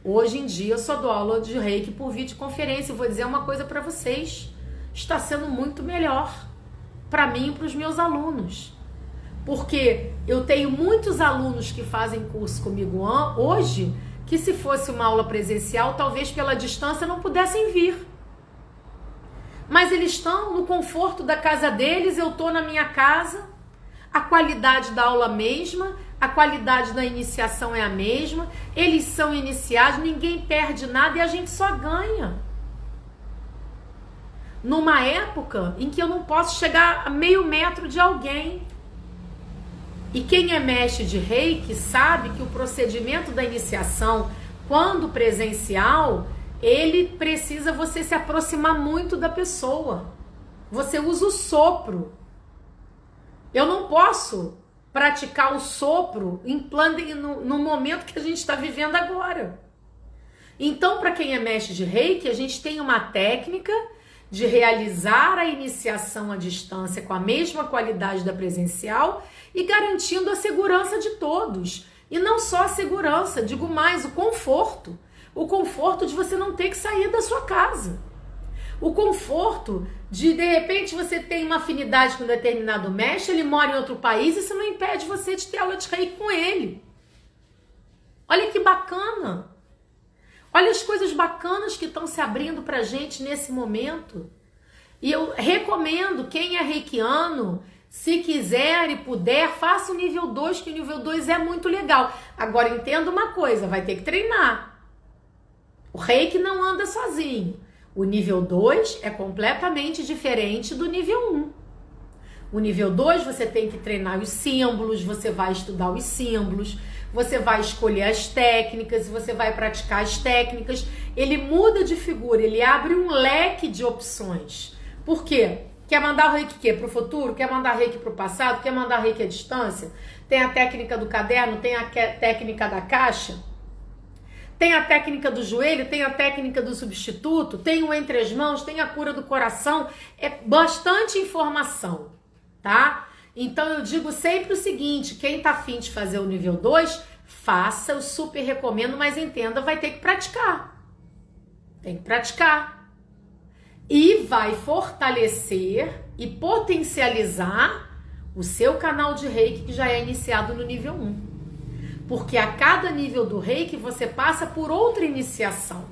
Hoje em dia eu só dou aula de Reiki por videoconferência. Vou dizer uma coisa para vocês, está sendo muito melhor para mim e para os meus alunos, porque eu tenho muitos alunos que fazem curso comigo hoje, que se fosse uma aula presencial, talvez pela distância não pudessem vir, mas eles estão no conforto da casa deles, eu estou na minha casa, a qualidade da aula mesma, a qualidade da iniciação é a mesma, eles são iniciados, ninguém perde nada e a gente só ganha. Numa época em que eu não posso chegar a meio metro de alguém. E quem é mestre de Reiki sabe que o procedimento da iniciação, quando presencial, ele precisa você se aproximar muito da pessoa. Você usa o sopro. Eu não posso praticar o sopro no momento que a gente está vivendo agora. Então, para quem é mestre de Reiki, a gente tem uma técnica de realizar a iniciação à distância com a mesma qualidade da presencial e garantindo a segurança de todos. E não só a segurança, digo mais, o conforto. O conforto de você não ter que sair da sua casa. O conforto de repente, você tem uma afinidade com um determinado mestre, ele mora em outro país, isso não impede você de ter aula de Reiki com ele. Olha que bacana. Olha as coisas bacanas que estão se abrindo pra gente nesse momento. E eu recomendo, quem é reikiano, se quiser e puder, faça o nível 2, que o nível 2 é muito legal. Agora, entenda uma coisa, vai ter que treinar. O Reiki não anda sozinho. O nível 2 é completamente diferente do nível 1. O nível 2 você tem que treinar os símbolos, você vai estudar os símbolos, você vai escolher as técnicas, você vai praticar as técnicas. Ele muda de figura, ele abre um leque de opções. Por quê? Quer mandar o Reiki para o futuro? Quer mandar Reiki para o passado? Quer mandar Reiki à distância? Tem a técnica do caderno, tem a técnica da caixa. Tem a técnica do joelho, tem a técnica do substituto, tem o entre as mãos, tem a cura do coração. É bastante informação, tá? Então eu digo sempre o seguinte, quem tá afim de fazer o nível 2, faça, eu super recomendo, mas entenda, vai ter que praticar. Tem que praticar. E vai fortalecer e potencializar o seu canal de Reiki que já é iniciado no nível 1. Porque a cada nível do Reiki você passa por outra iniciação.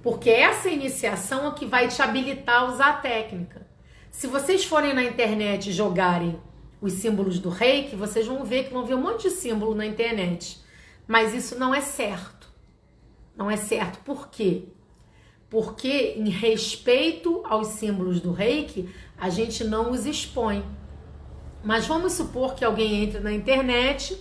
Porque essa iniciação é que vai te habilitar a usar a técnica. Se vocês forem na internet e jogarem os símbolos do Reiki, vocês vão ver que vão ver um monte de símbolo na internet. Mas isso não é certo. Não é certo. Por quê? porque em respeito aos símbolos do Reiki, a gente não os expõe. Mas vamos supor que alguém entre na internet,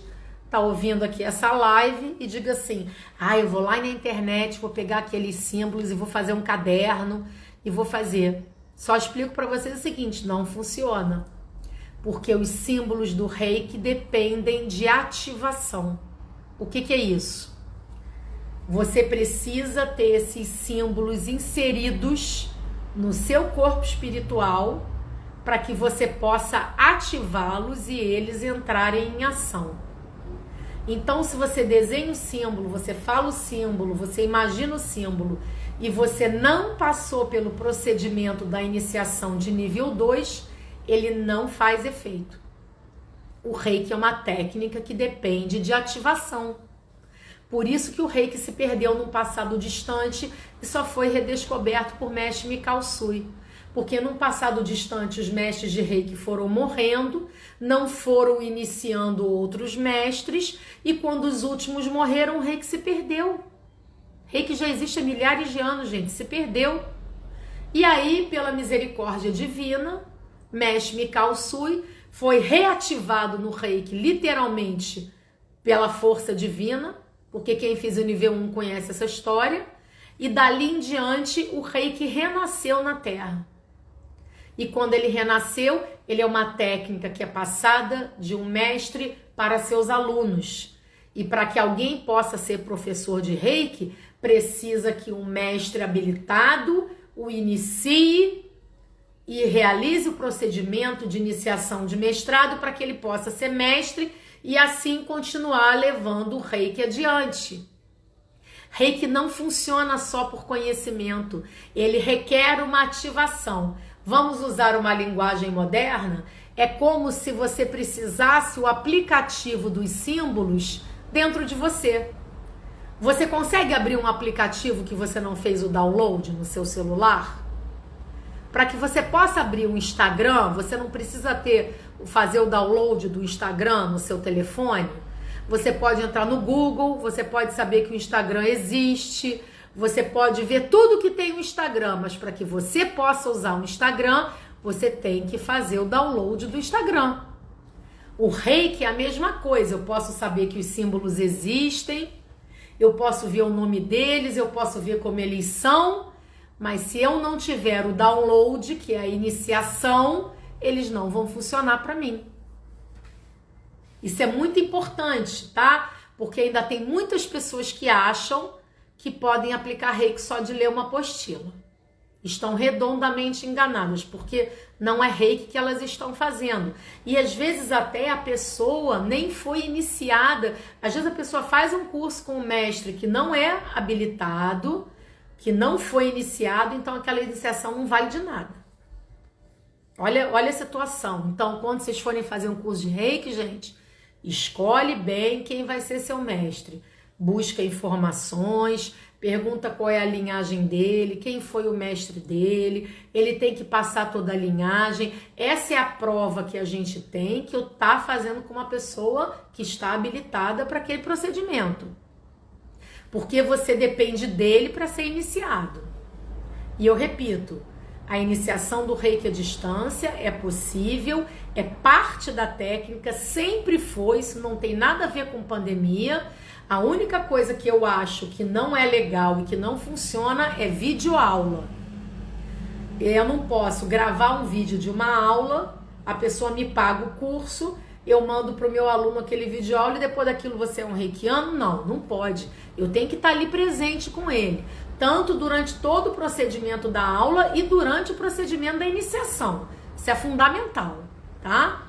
tá ouvindo aqui essa live e diga assim: eu vou lá na internet, vou pegar aqueles símbolos e vou fazer um caderno e vou fazer. Só explico para vocês o seguinte: não funciona. Porque os símbolos do Reiki dependem de ativação. O que é isso? Você precisa ter esses símbolos inseridos no seu corpo espiritual para que você possa ativá-los e eles entrarem em ação. Então, se você desenha o símbolo, você fala o símbolo, você imagina o símbolo e você não passou pelo procedimento da iniciação de nível 2, ele não faz efeito. O Reiki é uma técnica que depende de ativação. Por isso que o Reiki se perdeu num passado distante e só foi redescoberto por mestre Mikao Usui. Porque num passado distante os mestres de Reiki foram morrendo, não foram iniciando outros mestres, e quando os últimos morreram, o Reiki se perdeu. Reiki já existe há milhares de anos, gente, se perdeu. E aí, pela misericórdia divina, mestre Mikao Usui foi reativado no Reiki, literalmente, pela força divina, porque quem fez o nível 1 conhece essa história, e dali em diante o Reiki renasceu na Terra. E quando ele renasceu, ele é uma técnica que é passada de um mestre para seus alunos. E para que alguém possa ser professor de Reiki, precisa que um mestre habilitado o inicie e realize o procedimento de iniciação de mestrado para que ele possa ser mestre e assim continuar levando o Reiki adiante. Reiki não funciona só por conhecimento, ele requer uma ativação. Vamos usar uma linguagem moderna? É como se você precisasse o aplicativo dos símbolos dentro de você. Você consegue abrir um aplicativo que você não fez o download no seu celular? Para que você possa abrir um Instagram, você não precisa fazer o download do Instagram no seu telefone. Você pode entrar no Google, você pode saber que o Instagram existe, você pode ver tudo que tem no Instagram, mas para que você possa usar o Instagram, você tem que fazer o download do Instagram. O Reiki é a mesma coisa, eu posso saber que os símbolos existem, eu posso ver o nome deles, eu posso ver como eles são, mas se eu não tiver o download, que é a iniciação, eles não vão funcionar para mim. Isso é muito importante, tá? Porque ainda tem muitas pessoas que acham que podem aplicar Reiki só de ler uma apostila. Estão redondamente enganadas, porque não é Reiki que elas estão fazendo. E às vezes até a pessoa nem foi iniciada. Às vezes a pessoa faz um curso com um mestre que não é habilitado, que não foi iniciado, então aquela iniciação não vale de nada. Olha a situação. Então, quando vocês forem fazer um curso de Reiki, gente, escolhe bem quem vai ser seu mestre. Busca informações, pergunta qual é a linhagem dele, quem foi o mestre dele, ele tem que passar toda a linhagem. Essa é a prova que a gente tem que eu tá fazendo com uma pessoa que está habilitada para aquele procedimento. Porque você depende dele para ser iniciado. E eu repito, a iniciação do Reiki à distância é possível, é parte da técnica, sempre foi, isso não tem nada a ver com pandemia. A única coisa que eu acho que não é legal e que não funciona é videoaula. Eu não posso gravar um vídeo de uma aula, a pessoa me paga o curso, eu mando para o meu aluno aquele videoaula e depois daquilo você é um reikiano? Não pode. Eu tenho que estar ali presente com ele, tanto durante todo o procedimento da aula e durante o procedimento da iniciação. Isso é fundamental, tá?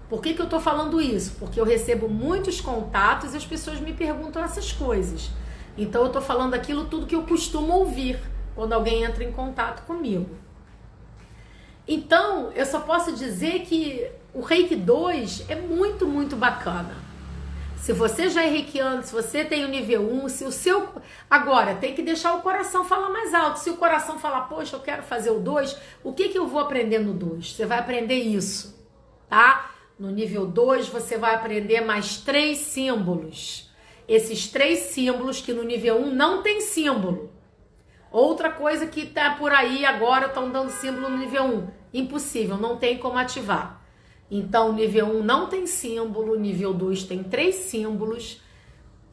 Por que eu estou falando isso? Porque eu recebo muitos contatos e as pessoas me perguntam essas coisas. Então eu estou falando aquilo tudo que eu costumo ouvir quando alguém entra em contato comigo. Então, eu só posso dizer que o Reiki 2 é muito, muito bacana. Se você já é reikiano, se você tem o nível 1, se o seu... Agora, tem que deixar o coração falar mais alto. Se o coração falar, poxa, eu quero fazer o 2, o que eu vou aprender no 2? Você vai aprender isso, tá? No nível 2, você vai aprender mais 3 símbolos. Esses 3 símbolos que no nível 1 não tem símbolo. Outra coisa que tá por aí agora, estão dando símbolo no nível 1. Impossível, não tem como ativar. Então, nível 1 não tem símbolo, nível 2 tem 3 símbolos,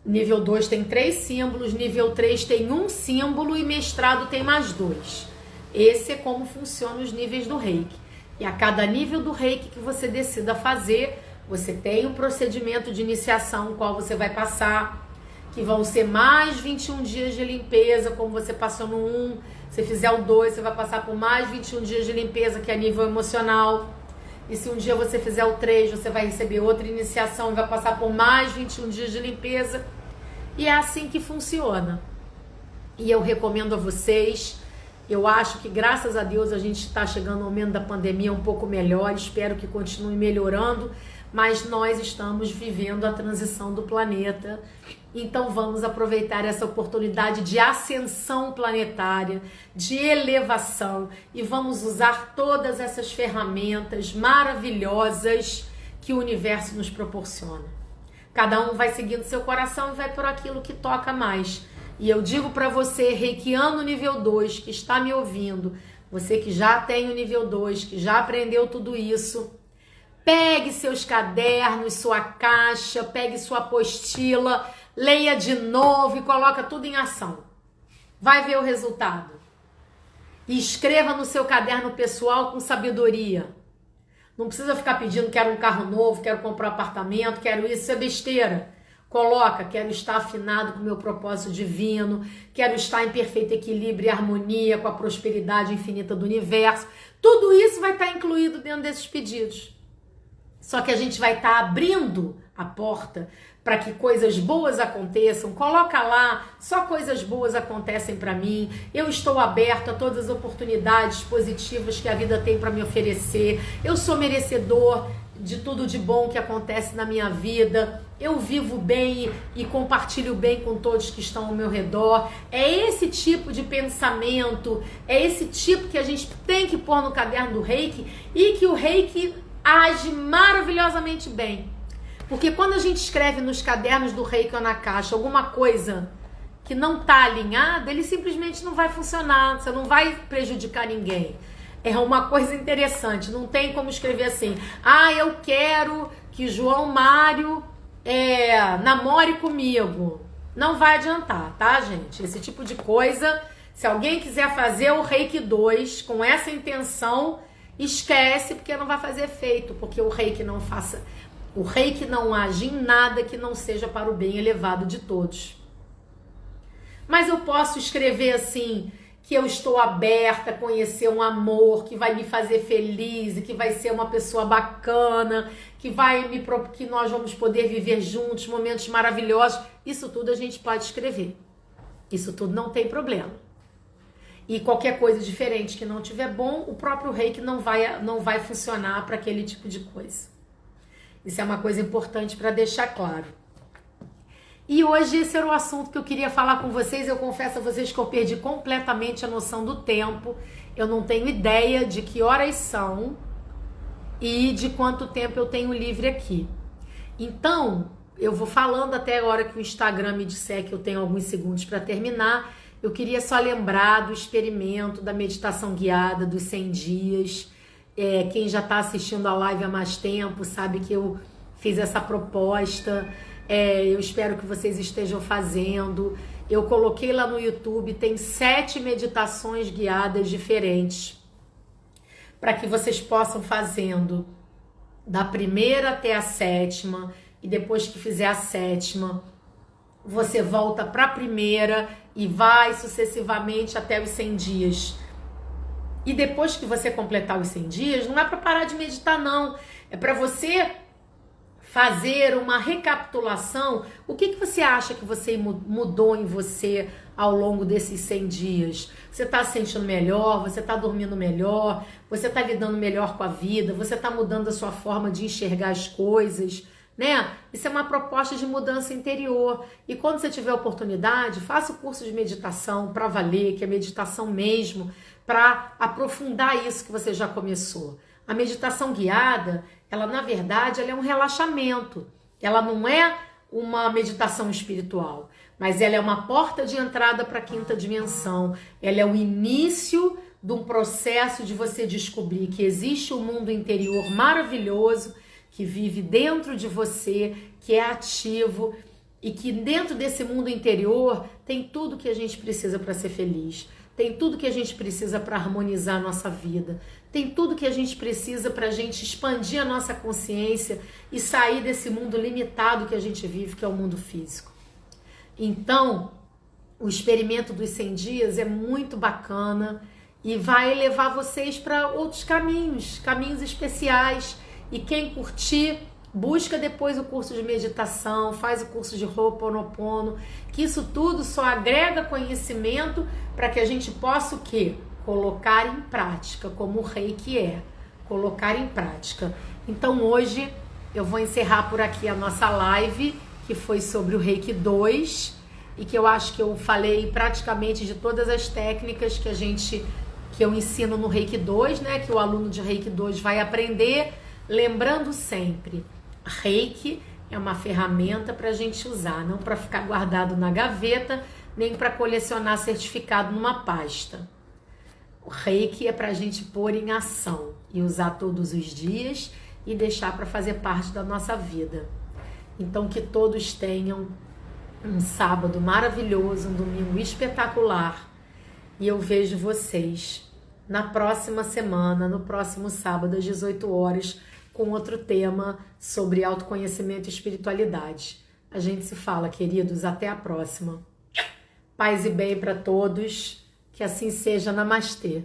nível 2 tem 3 símbolos, nível 3 tem 1 símbolo e mestrado tem mais 2. Esse é como funcionam os níveis do Reiki. E a cada nível do Reiki que você decida fazer, você tem um procedimento de iniciação, qual você vai passar, que vão ser mais 21 dias de limpeza, como você passou no 1. Se fizer o 2, você vai passar por mais 21 dias de limpeza, que é nível emocional. E se um dia você fizer o 3, você vai receber outra iniciação e vai passar por mais 21 dias de limpeza. E é assim que funciona. E eu recomendo a vocês. Eu acho que, graças a Deus, a gente está chegando ao momento da pandemia um pouco melhor. Espero que continue melhorando. Mas nós estamos vivendo a transição do planeta. Então vamos aproveitar essa oportunidade de ascensão planetária, de elevação, e vamos usar todas essas ferramentas maravilhosas que o universo nos proporciona. Cada um vai seguindo seu coração e vai por aquilo que toca mais. E eu digo para você, reikiano nível 2, que está me ouvindo, você que já tem o nível 2, que já aprendeu tudo isso, pegue seus cadernos, sua caixa, pegue sua apostila, leia de novo e coloca tudo em ação. Vai ver o resultado. E escreva no seu caderno pessoal com sabedoria. Não precisa ficar pedindo quero um carro novo, quero comprar um apartamento, quero isso é besteira. Coloca, quero estar afinado com o meu propósito divino, quero estar em perfeito equilíbrio e harmonia com a prosperidade infinita do universo. Tudo isso vai estar incluído dentro desses pedidos. Só que a gente vai estar abrindo a porta para que coisas boas aconteçam. Coloca lá, só coisas boas acontecem para mim. Eu estou aberto a todas as oportunidades positivas que a vida tem para me oferecer. Eu sou merecedor de tudo de bom que acontece na minha vida. Eu vivo bem e compartilho bem com todos que estão ao meu redor. É esse tipo de pensamento, é esse tipo que a gente tem que pôr no caderno do Reiki e que o Reiki age maravilhosamente bem. Porque quando a gente escreve nos cadernos do Reiki ou na caixa alguma coisa que não está alinhada, ele simplesmente não vai funcionar, você não vai prejudicar ninguém. É uma coisa interessante, não tem como escrever assim, eu quero que João Mário namore comigo. Não vai adiantar, tá, gente? Esse tipo de coisa, se alguém quiser fazer o Reiki 2 com essa intenção, esquece, porque não vai fazer efeito, porque o Reiki não age em nada que não seja para o bem elevado de todos. Mas eu posso escrever assim, que eu estou aberta a conhecer um amor que vai me fazer feliz e que vai ser uma pessoa bacana, que nós vamos poder viver juntos momentos maravilhosos. Isso tudo a gente pode escrever. Isso tudo não tem problema. E qualquer coisa diferente que não tiver bom, o próprio Reiki não vai funcionar para aquele tipo de coisa. Isso é uma coisa importante para deixar claro. E hoje esse era o assunto que eu queria falar com vocês. Eu confesso a vocês que eu perdi completamente a noção do tempo. Eu não tenho ideia de que horas são e de quanto tempo eu tenho livre aqui. Então, eu vou falando até a hora que o Instagram me disser que eu tenho alguns segundos para terminar. Eu queria só lembrar do experimento da meditação guiada dos 100 dias. Quem já está assistindo a live há mais tempo sabe que eu fiz essa proposta. Eu espero que vocês estejam fazendo. Eu coloquei lá no YouTube, tem 7 meditações guiadas diferentes para que vocês possam fazendo da primeira até a 7ª, e depois que fizer a 7ª, você volta para a primeira e vai sucessivamente até os 100 dias. E depois que você completar os 100 dias, não é para parar de meditar, não. É para você fazer uma recapitulação. O que você acha que você mudou em você ao longo desses 100 dias? Você está se sentindo melhor? Você está dormindo melhor? Você está lidando melhor com a vida? Você está mudando a sua forma de enxergar as coisas? Né? Isso é uma proposta de mudança interior. E quando você tiver oportunidade, faça o curso de meditação para valer, que é meditação mesmo, para aprofundar isso que você já começou. A meditação guiada, ela na verdade ela é um relaxamento. Ela não é uma meditação espiritual, mas ela é uma porta de entrada para a quinta dimensão. Ela é o início de um processo de você descobrir que existe um mundo interior maravilhoso que vive dentro de você, que é ativo e que dentro desse mundo interior tem tudo que a gente precisa para ser feliz. Tem tudo que a gente precisa para harmonizar a nossa vida. Tem tudo que a gente precisa para a gente expandir a nossa consciência e sair desse mundo limitado que a gente vive, que é o mundo físico. Então, o experimento dos 100 dias é muito bacana e vai levar vocês para outros caminhos, caminhos especiais. E quem curtir, busca depois o curso de meditação, faz o curso de Ho'oponopono, que isso tudo só agrega conhecimento para que a gente possa o quê? Colocar em prática, como o Reiki é, colocar em prática. Então hoje eu vou encerrar por aqui a nossa live, que foi sobre o Reiki 2, e que eu acho que eu falei praticamente de todas as técnicas que eu ensino no Reiki 2, né? Que o aluno de Reiki 2 vai aprender, lembrando sempre, Reiki é uma ferramenta para a gente usar, não para ficar guardado na gaveta, nem para colecionar certificado numa pasta. O Reiki é para a gente pôr em ação e usar todos os dias e deixar para fazer parte da nossa vida. Então que todos tenham um sábado maravilhoso, um domingo espetacular, e eu vejo vocês na próxima semana, no próximo sábado às 18 horas, com outro tema sobre autoconhecimento e espiritualidade. A gente se fala, queridos, até a próxima. Paz e bem para todos, que assim seja. Namastê.